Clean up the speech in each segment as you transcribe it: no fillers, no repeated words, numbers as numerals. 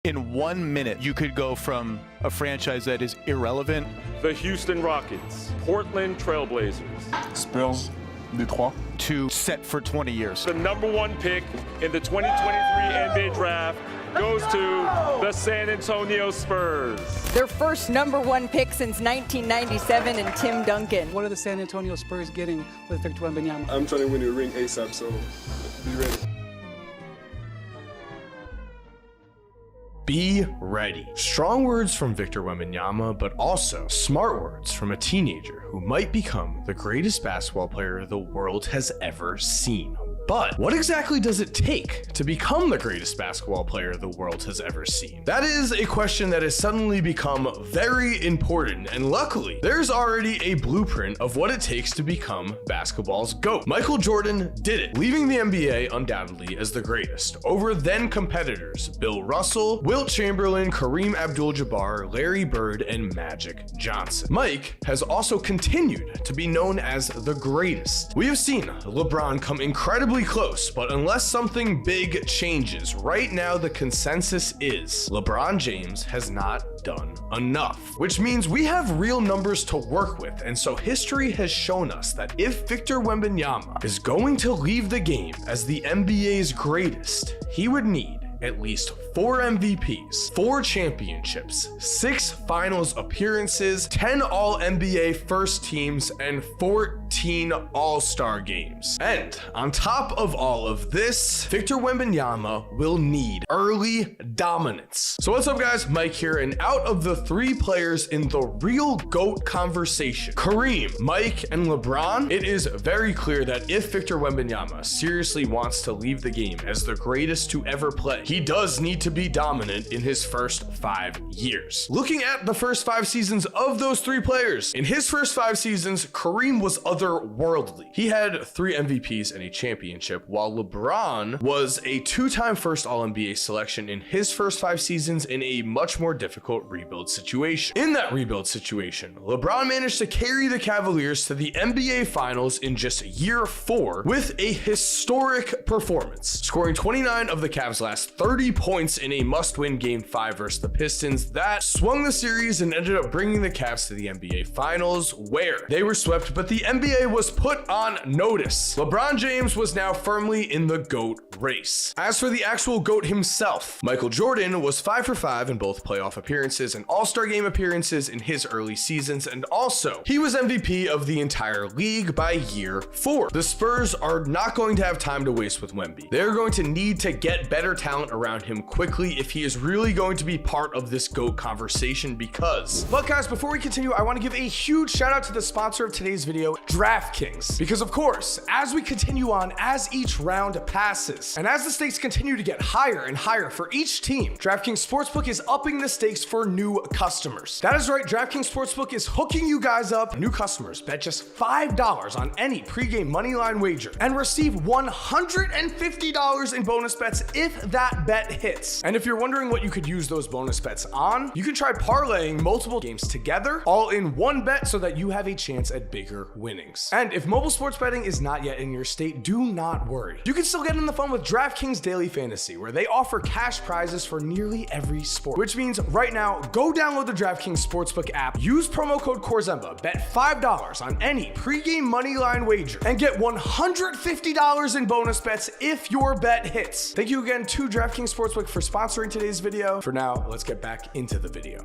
In 1 minute, you could go from a franchise that is irrelevant. The Houston Rockets, Portland Trailblazers, Spurs, Detroit, to set for 20 years. The #1 pick in the 2023 NBA draft goes to the San Antonio Spurs. Their first #1 pick since 1997 and Tim Duncan. What are the San Antonio Spurs getting with Victor Wembanyama? I'm trying to win a ring ASAP, so be ready. Be ready. Strong words from Victor Wembanyama, but also smart words from a teenager who might become the greatest basketball player the world has ever seen. But what exactly does it take to become the greatest basketball player the world has ever seen? That is a question that has suddenly become very important, and luckily, there's already a blueprint of what it takes to become basketball's GOAT. Michael Jordan did it, leaving the NBA undoubtedly as the greatest, over then competitors Bill Russell, Wilt Chamberlain, Kareem Abdul-Jabbar, Larry Bird, and Magic Johnson. Mike has also continued to be known as the greatest. We have seen LeBron come incredibly close, but unless something big changes, right now the consensus is LeBron James has not done enough, which means we have real numbers to work with. And so history has shown us that if Victor Wembanyama is going to leave the game as the NBA's greatest, he would need at least 4 MVPs, 4 championships, 6 finals appearances, 10 All-NBA first teams, and 14 All-Star games. And on top of all of this, Victor Wembanyama will need early dominance. So what's up guys, Mike here, and out of the 3 players in the real GOAT conversation, Kareem, Mike, and LeBron, it is very clear that if Victor Wembanyama seriously wants to leave the game as the greatest to ever play, he does need to be dominant in his first 5 years. Looking at the first 5 seasons of those 3 players, in his first 5 seasons, Kareem was otherworldly. He had 3 MVPs and a championship, while LeBron was a 2-time first All-NBA selection in his first 5 seasons in a much more difficult rebuild situation. In that rebuild situation, LeBron managed to carry the Cavaliers to the NBA Finals in just year 4 with a historic performance, scoring 29 of the Cavs' last 30 points in a must-win Game 5 versus the Pistons that swung the series and ended up bringing the Cavs to the NBA Finals, where they were swept, but the NBA was put on notice. LeBron James was now firmly in the GOAT race. As for the actual GOAT himself, Michael Jordan was 5 for 5 in both playoff appearances and All-Star game appearances in his early seasons, and also he was MVP of the entire league by year 4. The Spurs are not going to have time to waste with Wemby. They're going to need to get better talent around him quickly if he is really going to be part of this GOAT conversation but guys, before we continue, I want to give a huge shout out to the sponsor of today's video, DraftKings, because of course, as we continue on, as each round passes, and as the stakes continue to get higher and higher for each team, DraftKings Sportsbook is upping the stakes for new customers. That is right, DraftKings Sportsbook is hooking you guys up. New customers bet just $5 on any pregame moneyline wager and receive $150 in bonus bets if that bet hits. And if you're wondering what you could use those bonus bets on, you can try parlaying multiple games together, all in one bet, so that you have a chance at bigger winnings. And if mobile sports betting is not yet in your state, do not worry. You can still get in the fun with DraftKings Daily Fantasy, where they offer cash prizes for nearly every sport, which means right now, go download the DraftKings Sportsbook app, use promo code CORZEMBA, bet $5 on any pregame moneyline wager, and get $150 in bonus bets if your bet hits. Thank you again to DraftKings Sportsbook for sponsoring today's video. For now, let's get back into the video.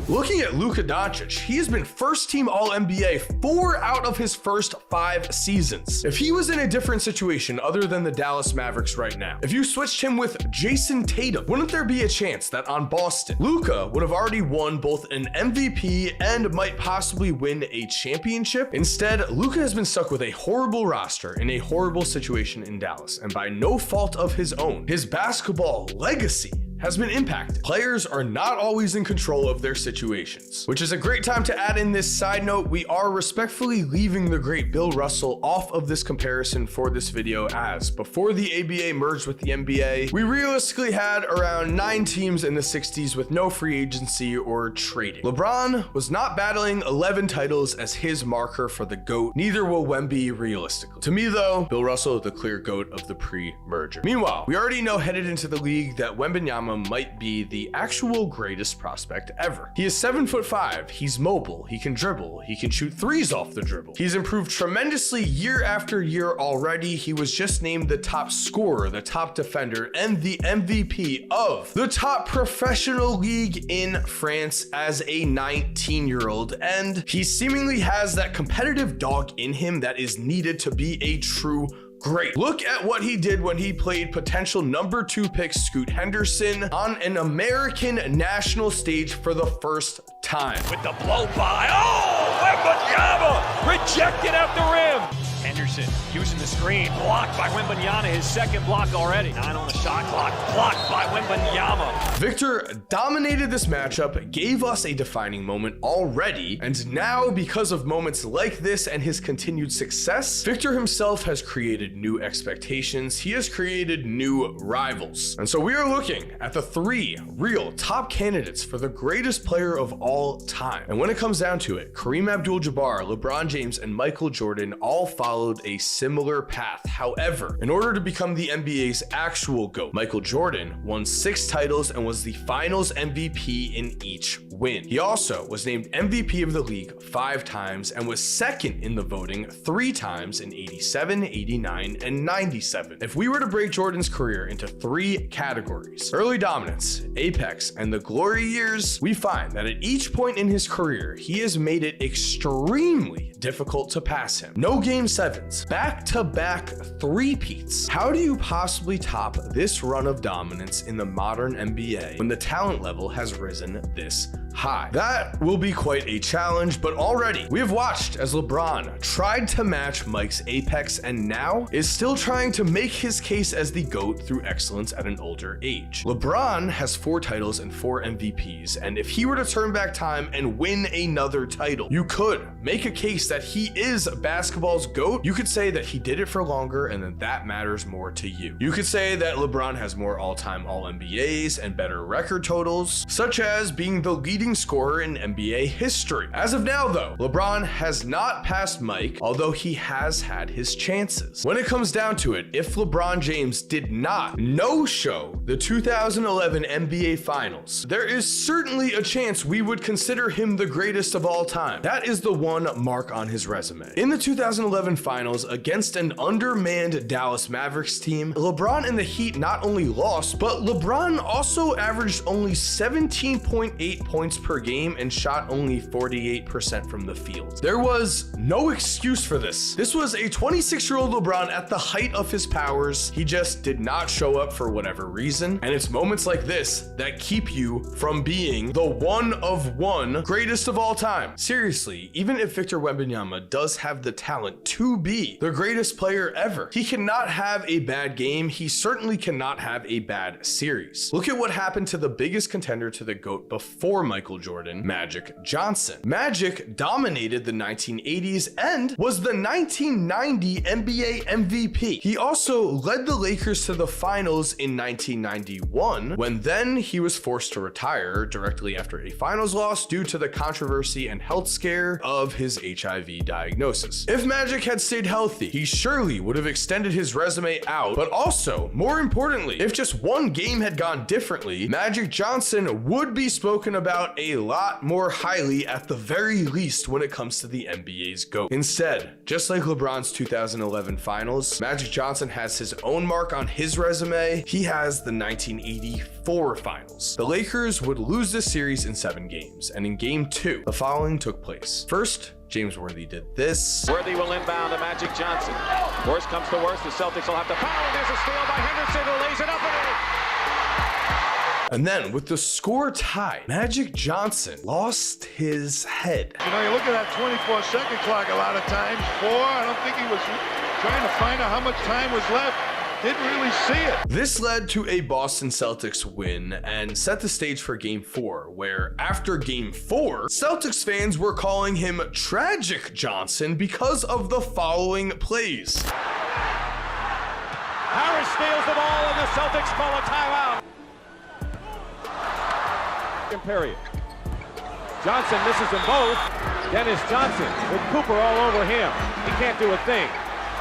Looking at Luka Doncic, he has been first team All-NBA 4 out of his first 5 seasons. If he was in a different situation other than the Dallas Mavericks right now, if you switched him with Jason Tatum, wouldn't there be a chance that on Boston, Luka would have already won both an MVP and might possibly win a championship? Instead, Luka has been stuck with a horrible roster in a horrible situation in Dallas, and by no fault of his own, his basketball legacy has been impacted. Players are not always in control of their situations, which is a great time to add in this side note. We are respectfully leaving the great Bill Russell off of this comparison for this video, as before the ABA merged with the NBA, we realistically had around 9 teams in the 60s with no free agency or trading. LeBron was not battling 11 titles as his marker for the GOAT, neither will Wemby realistically. To me though, Bill Russell the clear GOAT of the pre-merger. Meanwhile, we already know headed into the league that Wembanyama might be the actual greatest prospect ever. He is 7'5", he's mobile, he can dribble, he can shoot threes off the dribble. He's improved tremendously year after year already. He was just named the top scorer, the top defender, and the MVP of the top professional league in France as a 19-year-old, and he seemingly has that competitive dog in him that is needed to be a true great. Look at what he did when he played potential number 2 pick Scoot Henderson on an American national stage for the first time. With the blow by, oh, Wembanyama rejected at the rim. Henderson using the screen, blocked by Wembanyama, his second block already. 9 on the shot clock, blocked by Wembanyama. Victor dominated this matchup, gave us a defining moment already, and now because of moments like this and his continued success, Victor himself has created new expectations. He has created new rivals. And so we are looking at the 3 real top candidates for the greatest player of all time. And when it comes down to it, Kareem Abdul-Jabbar, LeBron James, and Michael Jordan all followed a similar path. However, in order to become the NBA's actual GOAT, Michael Jordan won 6 titles and was the finals MVP in each win. He also was named MVP of the league 5 times and was second in the voting 3 times in 87, 89, and 97. If we were to break Jordan's career into 3 categories, early dominance, apex, and the glory years, we find that at each point in his career, he has made it extremely difficult to pass him. No game 7s, back-to-back three-peats. How do you possibly top this run of dominance in the modern NBA when the talent level has risen this high? That will be quite a challenge, but already we have watched as LeBron tried to match Mike's apex and now is still trying to make his case as the GOAT through excellence at an older age. LeBron has 4 titles and 4 MVPs, and if he were to turn back time and win another title, you could make a case that he is basketball's GOAT. You could say that he did it for longer and that matters more to you. You could say that LeBron has more all-time All-NBAs and better record totals, such as being the leading scorer in NBA history. As of now though, LeBron has not passed Mike, although he has had his chances. When it comes down to it, if LeBron James did not no-show the 2011 NBA Finals, there is certainly a chance we would consider him the greatest of all time. That is the one mark on his resume. In the 2011 Finals against an undermanned Dallas Mavericks team, LeBron and the Heat not only lost, but LeBron also averaged only 17.8 points per game and shot only 48% from the field. There was no excuse for this. This was a 26-year-old LeBron at the height of his powers. He just did not show up for whatever reason, and it's moments like this that keep you from being the one of one greatest of all time. Seriously, even if Victor Wembanyama does have the talent to be the greatest player ever, he cannot have a bad game. He certainly cannot have a bad series. Look at what happened to the biggest contender to the GOAT before Michael Jordan, Magic Johnson. Magic dominated the 1980s and was the 1990 NBA MVP. He also led the Lakers to the finals in 1991, when then he was forced to retire directly after a finals loss due to the controversy and health scare of his HIV diagnosis. If Magic had stayed healthy, he surely would have extended his resume out, but also, more importantly, if just one game had gone differently, Magic Johnson would be spoken about a lot more highly at the very least when it comes to the NBA's GOAT. Instead, just like LeBron's 2011 Finals, Magic Johnson has his own mark on his resume. He has the 1984 Finals. The Lakers would lose this series in 7 games, and in Game 2, the following took place. First, James Worthy did this. Worthy will inbound to Magic Johnson. Worst comes to worst, the Celtics will have to foul, and there's a steal by Henderson who lays it up and in. And then, with the score tied, Magic Johnson lost his head. You know, you look at that 24-second clock a lot of times. 4, I don't think he was trying to find out how much time was left. Didn't really see it. This led to a Boston Celtics win and set the stage for Game 4, where after Game 4, Celtics fans were calling him Tragic Johnson because of the following plays. Harris steals the ball and the Celtics call a timeout. Period. Johnson misses them both. Dennis Johnson with Cooper all over him. He can't do a thing.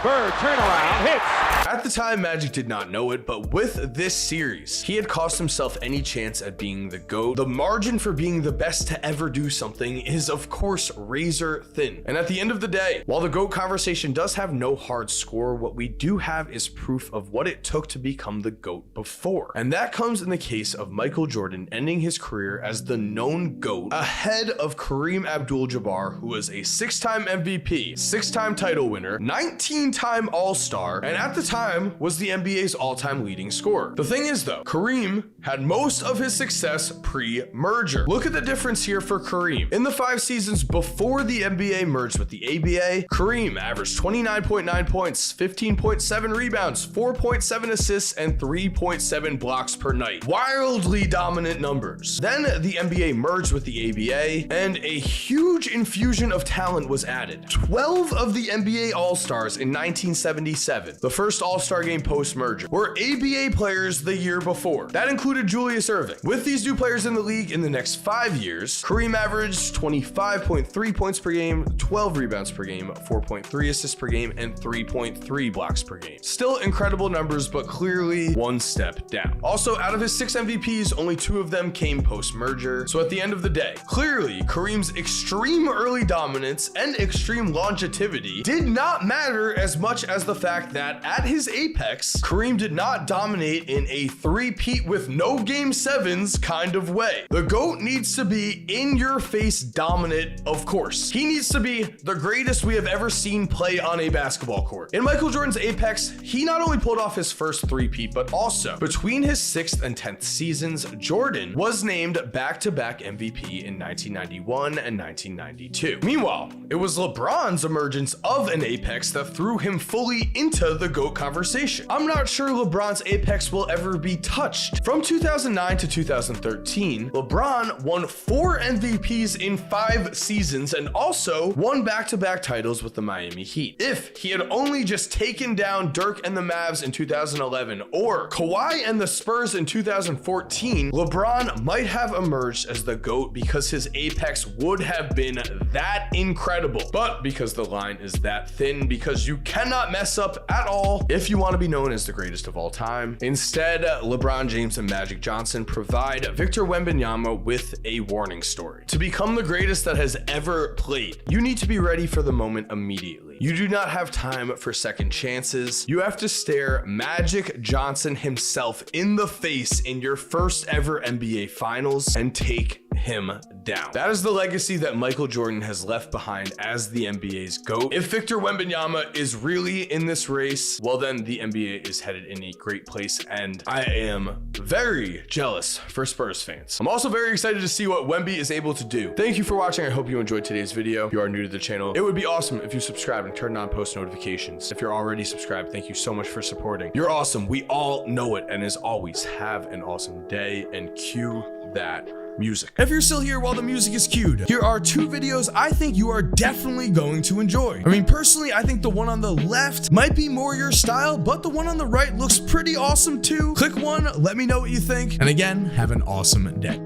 Bird turnaround hits. At the time, Magic did not know it, but with this series, he had cost himself any chance at being the GOAT. The margin for being the best to ever do something is, of course, razor thin. And at the end of the day, while the GOAT conversation does have no hard score, what we do have is proof of what it took to become the GOAT before. And that comes in the case of Michael Jordan ending his career as the known GOAT ahead of Kareem Abdul-Jabbar, who was a 6-time MVP, 6-time title winner, 19-time All-Star, and at the time was the NBA's all-time leading scorer. The thing is though, Kareem had most of his success pre-merger. Look at the difference here for Kareem. In the 5 seasons before the NBA merged with the ABA, Kareem averaged 29.9 points, 15.7 rebounds, 4.7 assists, and 3.7 blocks per night. Wildly dominant numbers. Then the NBA merged with the ABA, and a huge infusion of talent was added. 12 of the NBA All-Stars in 1977, the first All-Star game post-merger, were ABA players the year before. That included Julius Erving. With these new players in the league in the next 5 years, Kareem averaged 25.3 points per game, 12 rebounds per game, 4.3 assists per game, and 3.3 blocks per game. Still incredible numbers, but clearly one step down. Also, out of his 6 MVPs, only 2 of them came post-merger. So at the end of the day, clearly Kareem's extreme early dominance and extreme longevity did not matter as much as the fact that at his apex, Kareem did not dominate in a three-peat with no game 7s kind of way. The GOAT needs to be in-your-face dominant, of course. He needs to be the greatest we have ever seen play on a basketball court. In Michael Jordan's apex, he not only pulled off his first three-peat, but also between his 6th and 10th seasons, Jordan was named back-to-back MVP in 1991 and 1992. Meanwhile, it was LeBron's emergence of an apex that threw him fully into the GOAT conversation. I'm not sure LeBron's apex will ever be touched. From 2009 to 2013, LeBron won 4 MVPs in 5 seasons and also won back-to-back titles with the Miami Heat. If he had only just taken down Dirk and the Mavs in 2011 or Kawhi and the Spurs in 2014, LeBron might have emerged as the GOAT because his apex would have been that incredible. But because the line is that thin, because you cannot mess up at all if you want to be known as the greatest of all time, instead, LeBron James and Magic Johnson provide Victor Wembanyama with a warning story. To become the greatest that has ever played, you need to be ready for the moment immediately. You do not have time for second chances. You have to stare Magic Johnson himself in the face in your first ever NBA Finals and take him down. That is the legacy that Michael Jordan has left behind as the NBA's GOAT. If Victor Wembanyama is really in this race, well then the NBA is headed in a great place, and I am very jealous for Spurs fans. I'm also very excited to see what Wemby is able to do. Thank you for watching. I hope you enjoyed today's video. If you are new to the channel, it would be awesome if you subscribe and turned on post notifications. If you're already subscribed, thank you so much for supporting. You're awesome. We all know it. And as always, have an awesome day and cue that music. If you're still here while the music is cued, here are 2 videos I think you are definitely going to enjoy. I mean, personally, I think the one on the left might be more your style, but the one on the right looks pretty awesome too. Click one, let me know what you think. And again, have an awesome day.